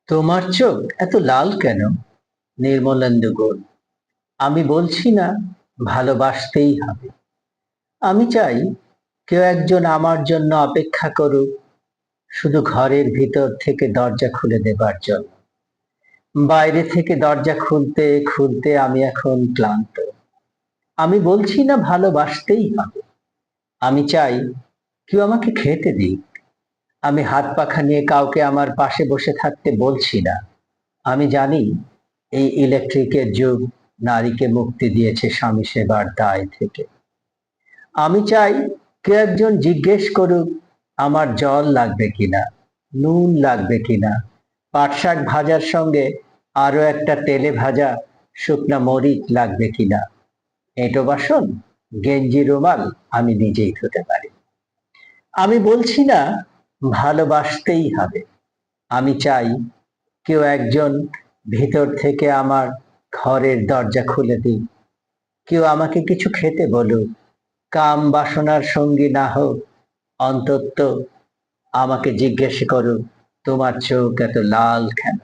তোমার চোখ এত লাল কেন? নির্মলেন্দু গুণ। আমি বলছি না ভালোবাসতেই হবে। আমি চাই কেউ একজন আমার জন্য অপেক্ষা করুক, শুধু ঘরের ভিতর থেকে দরজা খুলে দেবার জন্য। বাইরে থেকে দরজা খুলতে খুলতে আমি এখন ক্লান্ত। আমি বলছি না ভালোবাসতেই হবে। আমি চাই কেউ আমাকে খেতে দিক। আমি হাত পাখা নিয়ে কাউকে আমার পাশে বসে থাকতে বলছি না। আমি জানি এই ইলেকট্রিকের যুগ নারীকে মুক্তি দিয়েছে স্বামী সেবার দায় থেকে। আমি চাই কেউ একজন জিজ্ঞেস করুক আমার জল লাগবে কিনা, নুন লাগবে কিনা, পাট শাক ভাজার সঙ্গে আরো একটা তেলে ভাজা শুকনা মরিচ লাগবে কিনা। এঁটো বাসন, গেঞ্জি, রুমাল আমি নিজেই ধুতে পারি। আমি বলছি না ভালোবাসতেই হবে। আমি চাই কেউ একজন ভিতর থেকে আমার ঘরের দরজা খুলে দিক। কেউ আমাকে কিছু খেতে বলুক। কাম বাসনার সঙ্গী না হোক, অন্তত আমাকে জিজ্ঞেস করুক তোমার চোখ এত লাল কেন।